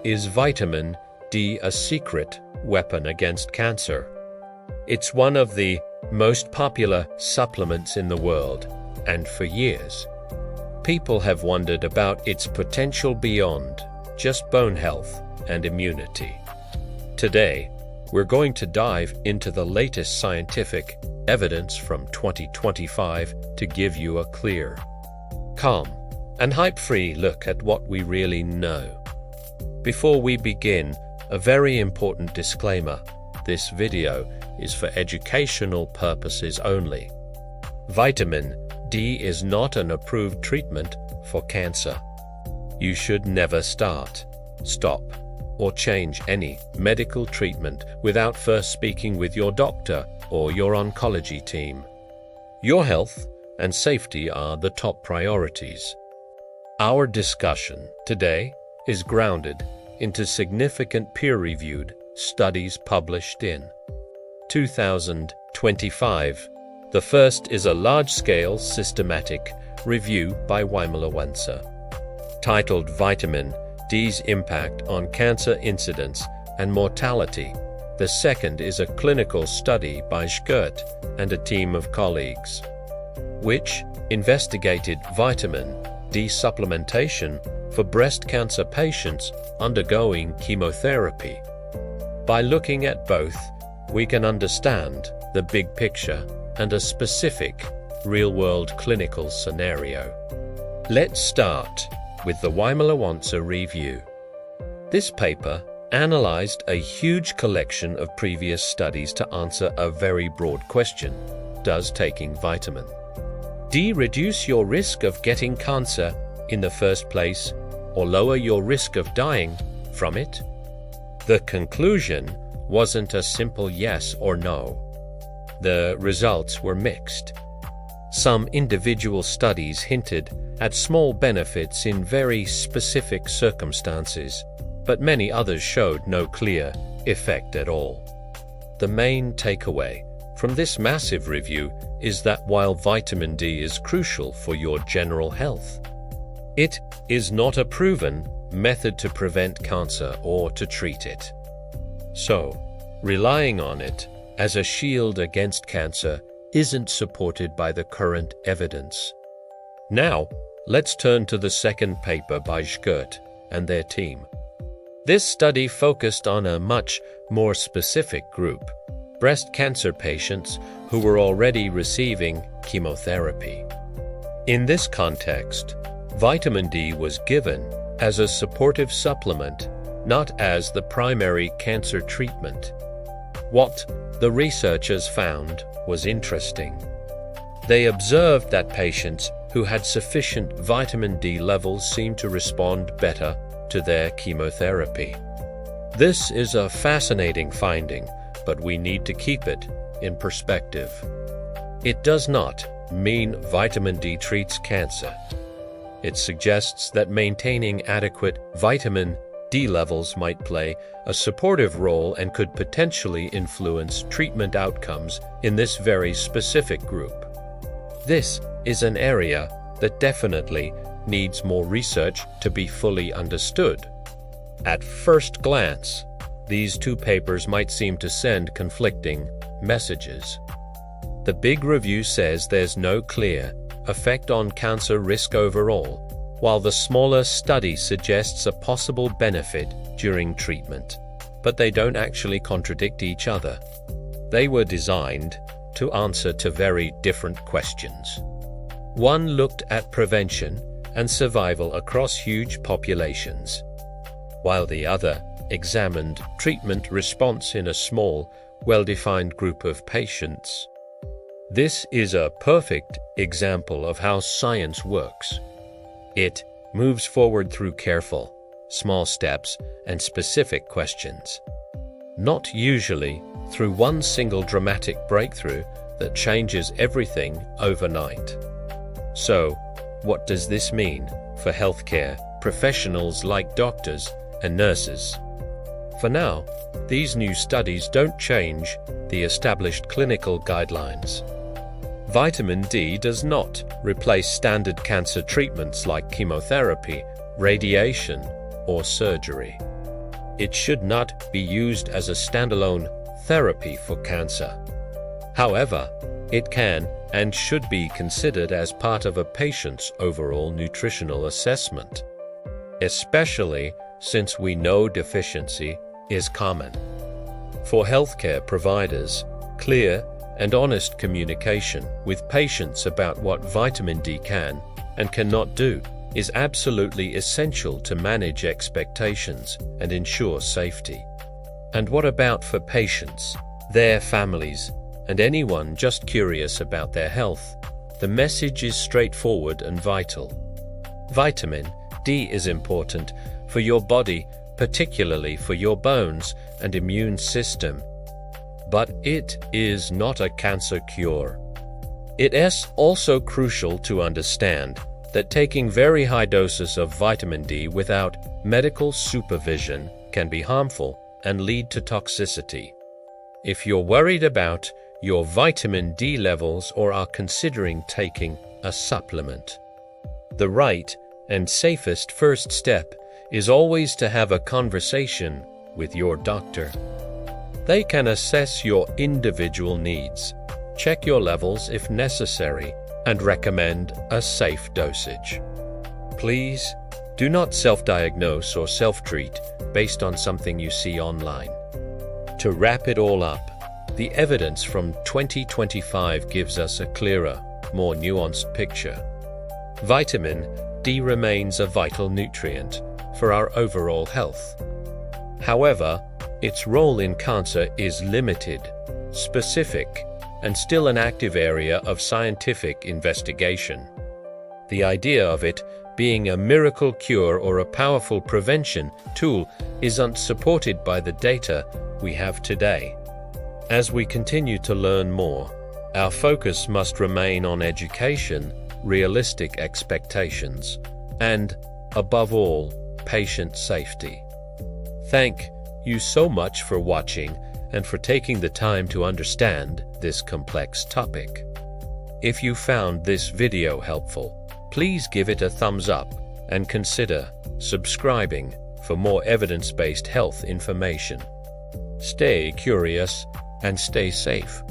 Is vitamin D a secret weapon against cancer? It's one of the most popular supplements in the world, and for years, people have wondered about its potential beyond just bone health and immunity. Today, we're going to dive into the latest scientific evidence from 2025 to give you a clear, calm, and hype-free look at what we really know. Before we begin, a very important disclaimer: this video is for educational purposes only. Vitamin D is not an approved treatment for cancer. You should never start, stop, or change any medical treatment without first speaking with your doctor or your oncology team. Your health and safety are the top priorities. Our discussion today is grounded into significant peer-reviewed studies published in 2025. The first is a large-scale systematic review by Wimalawansa, titled Vitamin D's Impact on Cancer Incidence and Mortality. The second is a clinical study by Özkurt and a team of colleagues, which investigated vitamin D supplementation for breast cancer patients undergoing chemotherapy. By looking at both, we can understand the big picture and a specific, real-world clinical scenario. Let's start with the Wimalawansa review. This paper analyzed a huge collection of previous studies to answer a very broad question: does taking vitamin D reduce your risk of getting cancer in the first place, or lower your risk of dying from it? The conclusion wasn't a simple yes or no. The results were mixed. Some individual studies hinted at small benefits in very specific circumstances, but many others showed no clear effect at all. The main takeaway from this massive review is that while vitamin D is crucial for your general health, it is not a proven method to prevent cancer or to treat it. So, relying on it as a shield against cancer isn't supported by the current evidence. Now, let's turn to the second paper by Özkurt and their team. This study focused on a much more specific group: breast cancer patients who were already receiving chemotherapy. In this context, vitamin D was given as a supportive supplement, not as the primary cancer treatment. What the researchers found was interesting. They observed that patients who had sufficient vitamin D levels seemed to respond better to their chemotherapy. This is a fascinating finding, but we need to keep it in perspective. It does not mean vitamin D treats cancer. It suggests that maintaining adequate vitamin D levels might play a supportive role and could potentially influence treatment outcomes in this very specific group. This is an area that definitely needs more research to be fully understood. At first glance, these two papers might seem to send conflicting messages. The big review says there's no clear effect on cancer risk overall, while the smaller study suggests a possible benefit during treatment. But they don't actually contradict each other. They were designed to answer to very different questions. One looked at prevention and survival across huge populations, while the other examined treatment response in a small, well-defined group of patients. This is a perfect example of how science works. It moves forward through careful, small steps and specific questions, not usually through one single dramatic breakthrough that changes everything overnight. So, what does this mean for healthcare professionals like doctors and nurses? For now, these new studies don't change the established clinical guidelines. Vitamin D does not replace standard cancer treatments like chemotherapy, radiation, or surgery. It should not be used as a standalone therapy for cancer. However, it can and should be considered as part of a patient's overall nutritional assessment, especially since we know deficiency is common. For healthcare providers, clear and honest communication with patients about what vitamin D can and cannot do is absolutely essential to manage expectations and ensure safety. And what about for patients, their families, and anyone just curious about their health? The message is straightforward and vital. Vitamin D is important for your body, particularly for your bones and immune system. But it is not a cancer cure. It is also crucial to understand that taking very high doses of vitamin D without medical supervision can be harmful and lead to toxicity. If you're worried about your vitamin D levels or are considering taking a supplement, the right and safest first step is always to have a conversation with your doctor. They can assess your individual needs, check your levels if necessary, and recommend a safe dosage. Please do not self-diagnose or self-treat based on something you see online. To wrap it all up, the evidence from 2025 gives us a clearer, more nuanced picture. Vitamin D remains a vital nutrient for our overall health. However, its role in cancer is limited, specific, and still an active area of scientific investigation. The idea of it being a miracle cure or a powerful prevention tool is unsupported by the data we have today. As we continue to learn more, our focus must remain on education, realistic expectations, and, above all, patient safety. Thank you so much for watching and for taking the time to understand this complex topic. If you found this video helpful, please give it a thumbs up and consider subscribing for more evidence-based health information. Stay curious and stay safe.